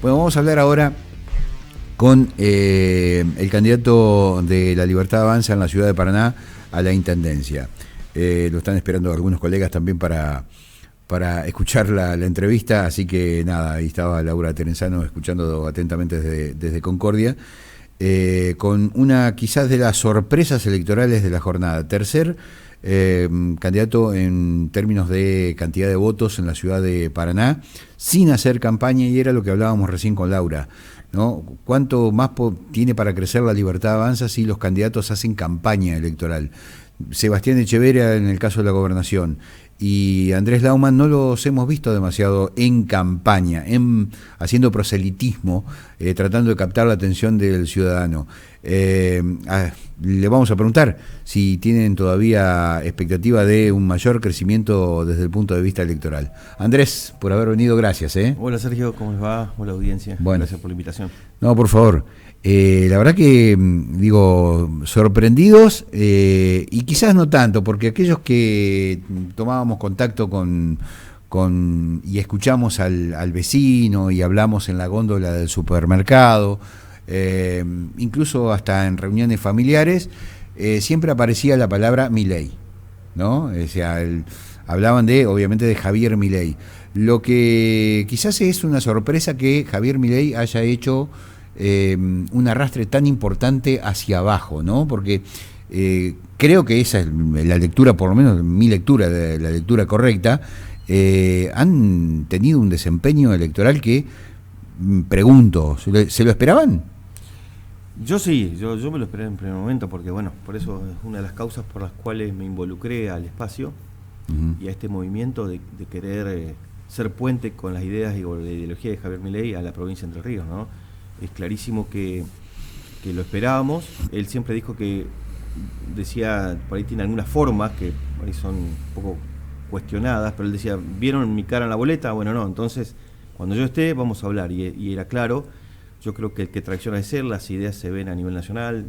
Bueno, vamos a hablar ahora con el candidato de La Libertad Avanza en la ciudad de Paraná a la intendencia. Lo están esperando algunos colegas también para escuchar la entrevista, así que nada, ahí estaba Laura Terenzano escuchando atentamente desde Concordia, con una quizás de las sorpresas electorales de la jornada. Tercer candidato en términos de cantidad de votos en la ciudad de Paraná, sin hacer campaña, y era lo que hablábamos recién con Laura, ¿no? ¿Cuánto más tiene para crecer La Libertad Avanza si los candidatos hacen campaña electoral? Sebastián Echeverría en el caso de la gobernación y Andrés Laumann no los hemos visto demasiado en campaña, haciendo proselitismo, tratando de captar la atención del ciudadano. Le vamos a preguntar si tienen todavía expectativa de un mayor crecimiento desde el punto de vista electoral. Andrés, por haber venido, gracias. Hola Sergio, ¿cómo les va? Hola audiencia, bueno, gracias por la invitación. No, por favor. La verdad que, sorprendidos, y quizás no tanto, porque aquellos que tomábamos contacto y escuchamos al vecino y hablamos en la góndola del supermercado, incluso hasta en reuniones familiares, siempre aparecía la palabra Milei, ¿no? O sea, hablaban obviamente de Javier Milei. Lo que quizás es una sorpresa que Javier Milei haya hecho un arrastre tan importante hacia abajo, ¿no? Porque creo que esa es la lectura, por lo menos mi lectura, la lectura correcta. Han tenido un desempeño electoral que, pregunto, ¿se lo esperaban? Yo sí, yo me lo esperé en primer momento, porque bueno, por eso es una de las causas por las cuales me involucré al espacio y a este movimiento de querer ser puente con las ideas y la ideología de Javier Milei a la provincia de Entre Ríos, ¿no? Es clarísimo que lo esperábamos. Él siempre dijo que, decía, por ahí tiene algunas formas que por ahí son un poco cuestionadas, pero él decía, ¿vieron mi cara en la boleta? Bueno, no, entonces cuando yo esté vamos a hablar, y era claro. Yo creo que el que tracciona es él, las ideas se ven a nivel nacional,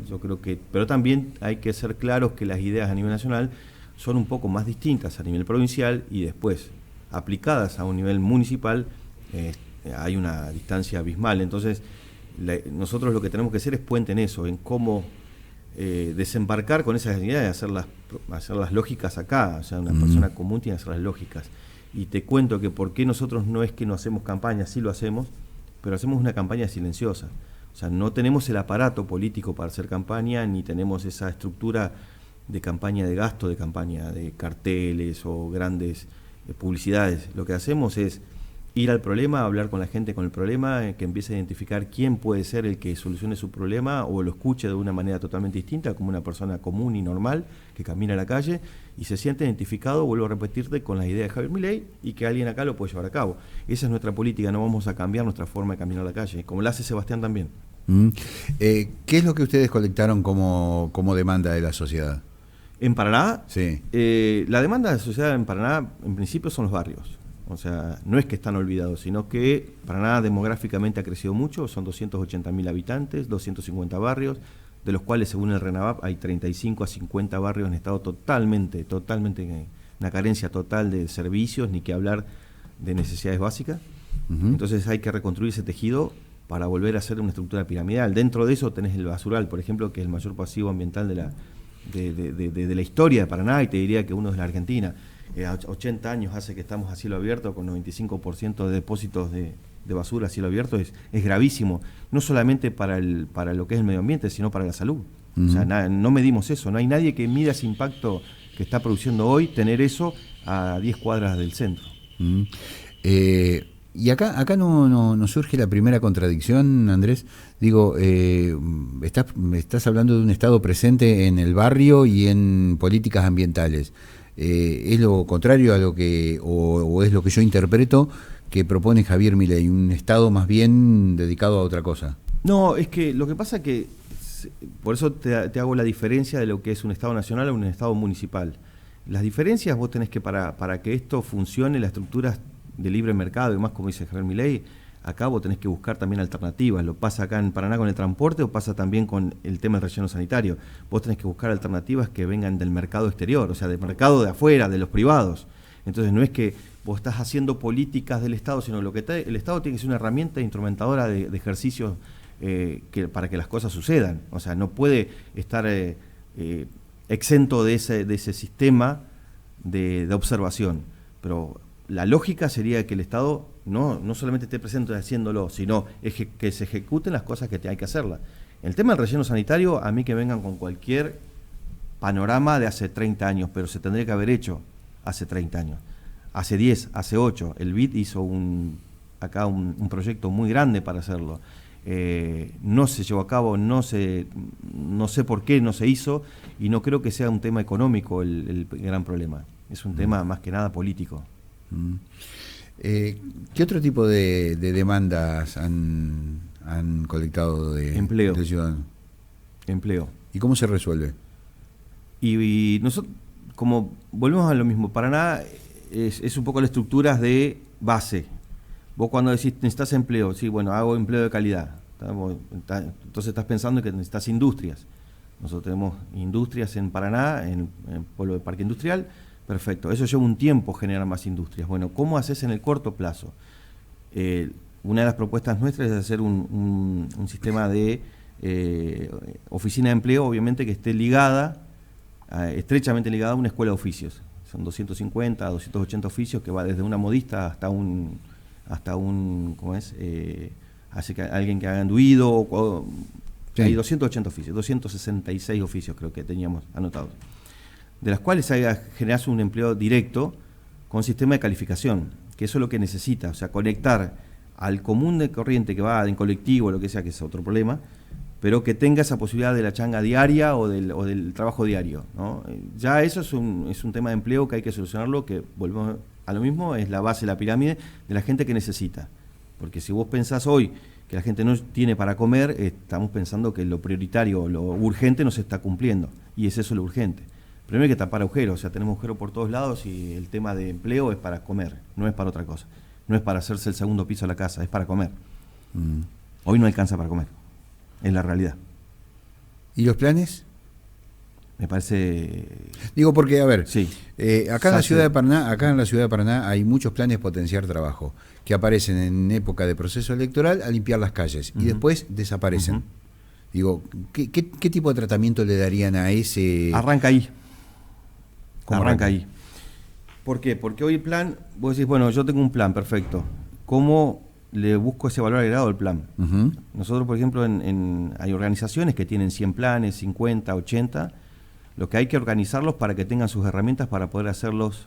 pero también hay que ser claros que las ideas a nivel nacional son un poco más distintas a nivel provincial, y después aplicadas a un nivel municipal hay una distancia abismal. Entonces nosotros lo que tenemos que hacer es puente en eso, en cómo desembarcar con esas ideas y hacerlas lógicas acá. O sea, una persona común tiene que hacerlas lógicas. Y te cuento que por qué nosotros no es que no hacemos campaña, sí lo hacemos, pero hacemos una campaña silenciosa. O sea, no tenemos el aparato político para hacer campaña, ni tenemos esa estructura de campaña, de gasto de campaña, de carteles o grandes publicidades. Lo que hacemos es ir al problema, hablar con la gente con el problema, que empiece a identificar quién puede ser el que solucione su problema o lo escuche de una manera totalmente distinta, como una persona común y normal que camina a la calle y se siente identificado, vuelvo a repetirte, con la idea de Javier Milei, y que alguien acá lo puede llevar a cabo. Esa es nuestra política, no vamos a cambiar nuestra forma de caminar a la calle, como la hace Sebastián también. ¿Qué es lo que ustedes colectaron como demanda de la sociedad? ¿En Paraná? Sí. La demanda de la sociedad en Paraná, en principio, son los barrios. O sea, no es que están olvidados, sino que Paraná demográficamente ha crecido mucho, son 280.000 habitantes, 250 barrios, de los cuales, según el RENAVAP, hay 35 a 50 barrios en estado totalmente, una carencia total de servicios, ni que hablar de necesidades básicas. Entonces hay que reconstruir ese tejido para volver a hacer una estructura piramidal. Dentro de eso tenés el basural, por ejemplo, que es el mayor pasivo ambiental de la historia de Paraná, y te diría que uno es la Argentina. 80 años hace que estamos a cielo abierto, con 95% de depósitos de basura a cielo abierto. Es gravísimo, no solamente para lo que es el medio ambiente, sino para la salud. O sea, no medimos eso, no hay nadie que mida ese impacto que está produciendo hoy, tener eso a 10 cuadras del centro. Y acá no surge la primera contradicción, Andrés. Digo, estás hablando de un Estado presente en el barrio y en políticas ambientales. ¿Es lo contrario a lo que, o es lo que yo interpreto que propone Javier Milei, un Estado más bien dedicado a otra cosa? No, es que lo que pasa es que, por eso te hago la diferencia de lo que es un Estado nacional a un Estado municipal. Las diferencias vos tenés que, para que esto funcione, las estructuras de libre mercado y más, como dice Javier Milei, acá vos tenés que buscar también alternativas. Lo pasa acá en Paraná con el transporte, o pasa también con el tema del relleno sanitario. Vos tenés que buscar alternativas que vengan del mercado exterior, o sea, del mercado de afuera, de los privados. Entonces no es que vos estás haciendo políticas del Estado, sino el Estado tiene que ser una herramienta instrumentadora de ejercicios para que las cosas sucedan. O sea, no puede estar exento de ese sistema de observación. Pero la lógica sería que el Estado no solamente esté presente haciéndolo, sino que se ejecuten las cosas que hay que hacerlas. El tema del relleno sanitario, a mí que vengan con cualquier panorama de hace 30 años, pero se tendría que haber hecho hace 30 años. Hace 10, hace 8, el BID hizo un proyecto muy grande para hacerlo. No se llevó a cabo, no sé por qué no se hizo, y no creo que sea un tema económico el gran problema. Es un tema más que nada político. ¿Qué otro tipo de demandas han colectado de ciudadanos? Empleo. ¿Y cómo se resuelve? Y nosotros, como volvemos a lo mismo, Paraná es un poco las estructuras de base. Vos cuando decís necesitas empleo, sí, bueno, hago empleo de calidad. Entonces estás pensando que necesitas industrias. Nosotros tenemos industrias en Paraná, en el pueblo de Parque Industrial. Perfecto, eso lleva un tiempo generar más industrias. Bueno, ¿cómo haces en el corto plazo? Una de las propuestas nuestras es hacer un sistema de oficina de empleo, obviamente que esté estrechamente ligada a una escuela de oficios. Son 250 a 280 oficios, que va desde una modista hasta un ¿cómo es? Alguien que haga enduido. Sí. Hay 280 oficios, 266 oficios creo que teníamos anotados, de las cuales generas un empleo directo con sistema de calificación, que eso es lo que necesita, o sea, conectar al común de corriente que va en colectivo, lo que sea, que es otro problema, pero que tenga esa posibilidad de la changa diaria o del trabajo diario, ¿no? Ya eso es un tema de empleo que hay que solucionarlo, que volvemos a lo mismo, es la base de la pirámide de la gente que necesita. Porque si vos pensás hoy que la gente no tiene para comer, estamos pensando que lo prioritario, lo urgente no se está cumpliendo, y es eso lo urgente. Primero hay que tapar agujeros, o sea, tenemos agujeros por todos lados y el tema de empleo es para comer, no es para otra cosa. No es para hacerse el segundo piso de la casa, es para comer. Hoy no alcanza para comer, es la realidad. ¿Y los planes? Me parece... Digo porque, a ver, sí. Acá en la ciudad de Paraná hay muchos planes de potenciar trabajo que aparecen en época de proceso electoral a limpiar las calles y después desaparecen. Digo, ¿qué tipo de tratamiento le darían a ese...? Arranca ahí. ¿Cómo arranca ahí? ¿Por qué? Porque hoy el plan, vos decís, bueno, yo tengo un plan, perfecto. ¿Cómo le busco ese valor agregado al plan? Nosotros, por ejemplo, hay organizaciones que tienen 100 planes, 50, 80... Lo que hay que organizarlos para que tengan sus herramientas para poder hacerlos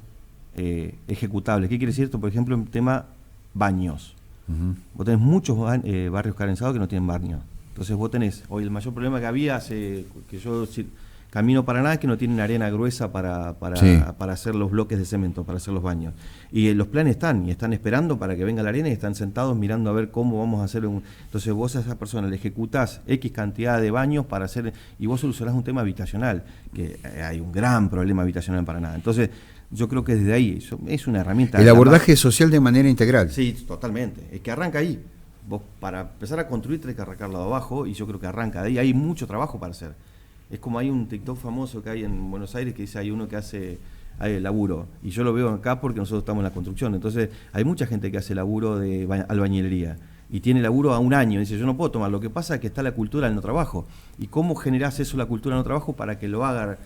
ejecutables. ¿Qué quiere decir esto? Por ejemplo, en tema baños. Vos tenés muchos barrios carenciados que no tienen baños. Entonces vos tenés, hoy el mayor problema que había, que yo camino para nada, es que no tienen arena gruesa para hacer los bloques de cemento, para hacer los baños. Y los planes están esperando para que venga la arena y están sentados mirando a ver cómo vamos a hacer Entonces vos a esa persona le ejecutás X cantidad de baños para hacer, y vos solucionás un tema habitacional, que hay un gran problema habitacional en Paraná. Entonces yo creo que desde ahí es una herramienta. El abordaje social de manera integral. Sí, totalmente. Es que arranca ahí. Vos para empezar a construir tenés que arrancarlo de abajo, y yo creo que arranca de ahí. Hay mucho trabajo para hacer. Es como hay un TikTok famoso que hay en Buenos Aires que dice, hay uno que hace laburo, y yo lo veo acá porque nosotros estamos en la construcción. Entonces hay mucha gente que hace laburo de albañilería y tiene laburo a un año, y dice, yo no puedo tomar. Lo que pasa es que está la cultura del no trabajo. ¿Y cómo generás eso, la cultura del no trabajo, para que lo haga,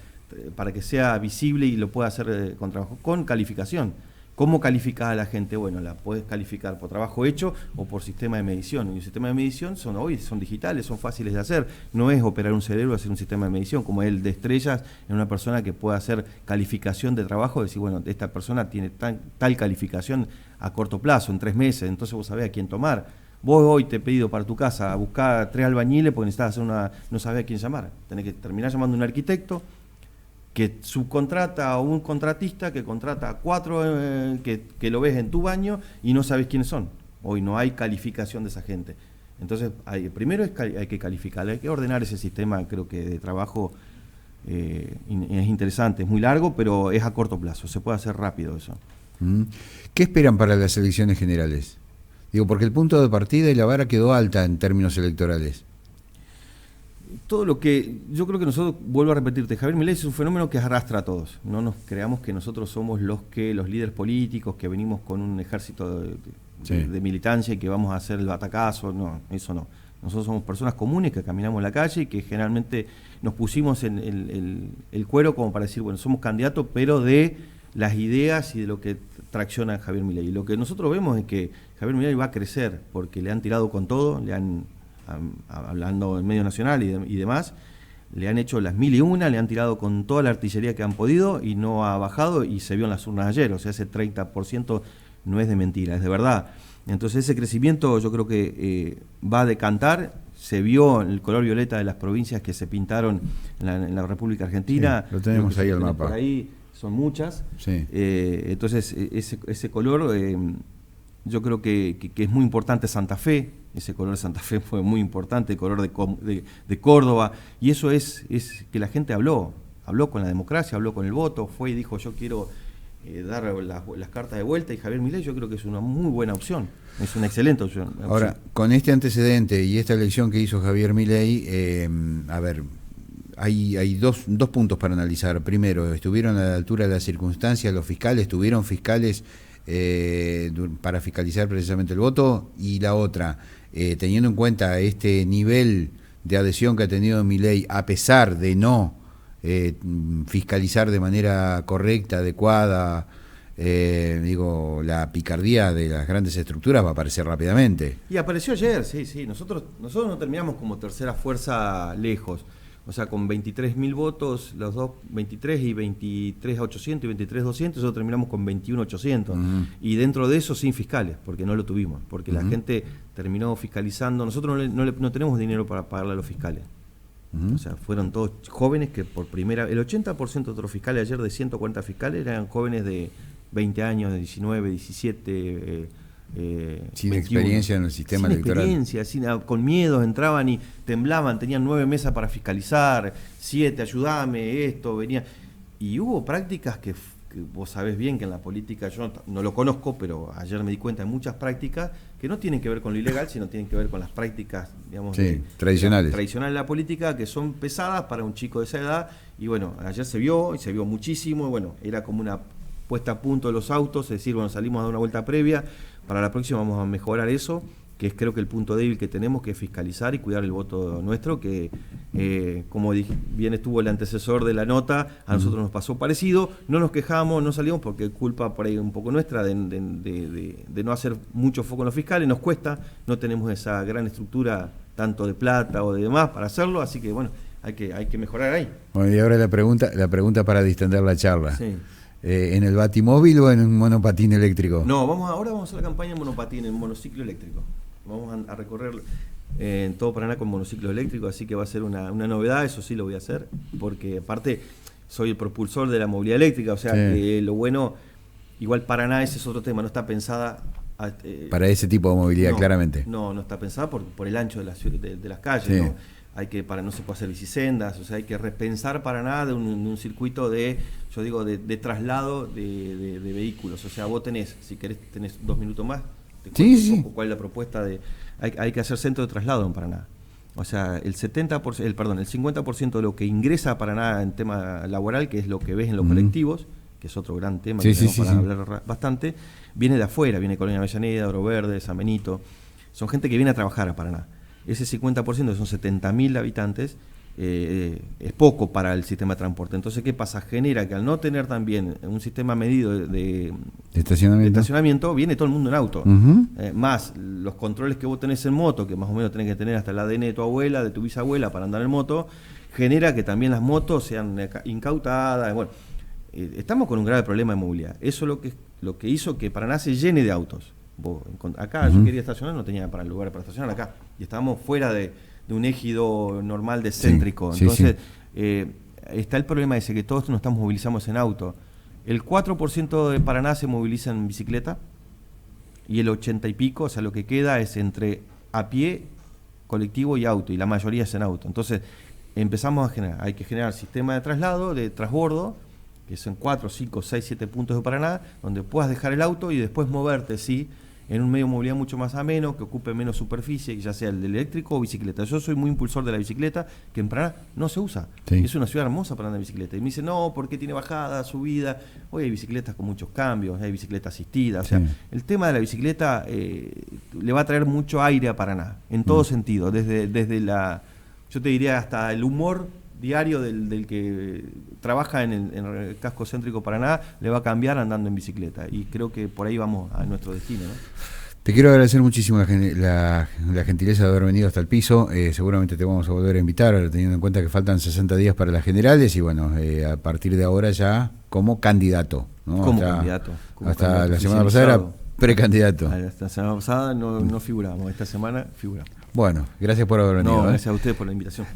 para que sea visible y lo pueda hacer con trabajo? Con calificación. ¿Cómo calificás a la gente? Bueno, la podés calificar por trabajo hecho o por sistema de medición. Y el sistema de medición hoy son digitales, son fáciles de hacer. No es operar un cerebro, hacer un sistema de medición, como el de estrellas en una persona que pueda hacer calificación de trabajo, decir, bueno, esta persona tiene tal calificación a corto plazo, en 3 meses, entonces vos sabés a quién tomar. Vos hoy te he pedido para tu casa a buscar 3 albañiles porque necesitas hacer no sabés a quién llamar. Tenés que terminar llamando a un arquitecto que subcontrata a un contratista que contrata a 4 que lo ves en tu baño y no sabes quiénes son. Hoy no hay calificación de esa gente. Entonces, primero hay que calificar, hay que ordenar ese sistema, creo que de trabajo es interesante, es muy largo, pero es a corto plazo, se puede hacer rápido eso. ¿Qué esperan para las elecciones generales? Digo, porque el punto de partida y la vara quedó alta en términos electorales. todo lo que yo creo que nosotros, vuelvo a repetirte, Javier Milei es un fenómeno que arrastra a todos. No nos creamos que nosotros somos los líderes políticos, que venimos con un ejército de militancia y que vamos a hacer el batacazo. No, eso no. Nosotros somos personas comunes que caminamos en la calle y que generalmente nos pusimos en el cuero como para decir, bueno, somos candidatos, pero de las ideas y de lo que tracciona a Javier Milei. Y lo que nosotros vemos es que Javier Milei va a crecer porque le han tirado con todo, hablando en medio nacional y demás, le han hecho las 1001, le han tirado con toda la artillería que han podido y no ha bajado, y se vio en las urnas ayer. O sea, ese 30% no es de mentira, es de verdad. Entonces ese crecimiento yo creo que va a decantar. Se vio el color violeta de las provincias que se pintaron en la República Argentina. Sí, lo tenemos ahí el mapa. Por ahí son muchas. Sí. Entonces ese color yo creo que es muy importante. Santa Fe, ese color de Santa Fe fue muy importante, el color de Córdoba, y eso es que la gente habló con la democracia, habló con el voto, fue y dijo yo quiero dar las cartas de vuelta, y Javier Milei yo creo que es una muy buena opción, es una excelente opción. Ahora, con este antecedente y esta elección que hizo Javier Milei, a ver, hay dos puntos para analizar. Primero, ¿estuvieron a la altura de las circunstancias los fiscales? ¿Tuvieron fiscales para fiscalizar precisamente el voto? Y la otra, teniendo en cuenta este nivel de adhesión que ha tenido Milei, a pesar de no fiscalizar de manera correcta, adecuada, la picardía de las grandes estructuras va a aparecer rápidamente. Y apareció ayer, sí. Nosotros no terminamos como tercera fuerza lejos. O sea, con 23.000 votos, los dos, 23 y 23.800 y 23.200, nosotros terminamos con 21.800. Y dentro de eso sin fiscales, porque no lo tuvimos, porque la gente terminó fiscalizando. Nosotros no tenemos dinero para pagarle a los fiscales. O sea, fueron todos jóvenes que por primera... El 80% de otros fiscales ayer, de 140 fiscales, eran jóvenes de 20 años, de 19, 17... sin 21. Experiencia en el sistema electoral. Sin experiencia, con miedos, entraban y temblaban, tenían 9 mesas para fiscalizar, 7, ayúdame, esto, venía. Y hubo prácticas que vos sabés bien que en la política, yo no lo conozco, pero ayer me di cuenta de muchas prácticas que no tienen que ver con lo ilegal, sino tienen que ver con las prácticas, digamos, tradicionales de la política, que son pesadas para un chico de esa edad. Y bueno, ayer se vio muchísimo, y bueno, era como una puesta a punto de los autos, es decir, bueno, salimos a dar una vuelta previa. Para la próxima vamos a mejorar eso, que es creo que el punto débil que tenemos, que es fiscalizar y cuidar el voto nuestro, que como bien estuvo el antecesor de la nota, a nosotros nos pasó parecido, no nos quejamos, no salimos porque culpa por ahí un poco nuestra de no hacer mucho foco en los fiscales, nos cuesta, no tenemos esa gran estructura tanto de plata o de demás para hacerlo, así que bueno, hay que mejorar ahí. Bueno, y ahora la pregunta para distender la charla. Sí. ¿En el batimóvil o en un monopatín eléctrico? No, ahora vamos a hacer la campaña en monopatín, en monociclo eléctrico. Vamos a recorrer en todo Paraná con monociclo eléctrico, así que va a ser una novedad, eso sí lo voy a hacer, porque aparte soy el propulsor de la movilidad eléctrica, o sea, que lo bueno, igual Paraná, ese es otro tema, no está pensada... para ese tipo de movilidad, claramente. No está pensada por el ancho de las calles, sí. ¿no? No se puede hacer bicisendas, o sea, hay que repensar Paraná de un circuito de traslado de vehículos. O sea, vos tenés 2 minutos más, te cuento un poco cuál es la propuesta hay que hacer centro de traslado en Paraná. O sea, el 50% de lo que ingresa a Paraná en tema laboral, que es lo que ves en los colectivos, que es otro gran tema que tenemos para hablar bastante, viene de afuera, viene de Colonia Avellaneda, Oro Verde, San Benito. Son gente que viene a trabajar a Paraná. Ese 50%, que son 70.000 habitantes, es poco para el sistema de transporte. Entonces, ¿qué pasa? Genera que al no tener también un sistema medido de estacionamiento, viene todo el mundo en auto. Más los controles que vos tenés en moto, que más o menos tenés que tener hasta el ADN de tu abuela, de tu bisabuela para andar en moto, genera que también las motos sean incautadas. Bueno, estamos con un grave problema de movilidad. Eso es lo que hizo que Paraná se llene de autos. Acá yo quería estacionar, no tenía lugar para estacionar acá, y estábamos fuera de un ejido normal de céntrico. Entonces está el problema ese, que todos nos estamos movilizando en auto. El 4% de Paraná se moviliza en bicicleta, y el 80 y pico, o sea, lo que queda es entre a pie, colectivo y auto, y la mayoría es en auto. Entonces empezamos hay que generar sistema de traslado, de transbordo, que son 4, 5, 6, 7 puntos de Paraná, donde puedas dejar el auto y después moverte, en un medio de movilidad mucho más ameno, que ocupe menos superficie, ya sea el eléctrico o bicicleta. Yo soy muy impulsor de la bicicleta, que en Paraná no se usa. Sí. Es una ciudad hermosa para andar en bicicleta. Y me dice, no, porque tiene bajada, subida. Hoy hay bicicletas con muchos cambios, hay bicicleta asistida. O sea, el tema de la bicicleta le va a traer mucho aire a Paraná, en todo sentido, desde la, yo te diría hasta el humor diario del que trabaja en el casco céntrico Paraná, le va a cambiar andando en bicicleta, y creo que por ahí vamos a nuestro destino, ¿no? Te quiero agradecer muchísimo la gentileza de haber venido hasta el piso. Seguramente te vamos a volver a invitar, teniendo en cuenta que faltan 60 días para las generales, y bueno, a partir de ahora ya como candidato, ¿no? Como hasta, candidato. Hasta la semana pasada era precandidato. La semana pasada no figuramos, esta semana figuramos. Bueno, gracias por haber venido. No, gracias a ustedes por la invitación.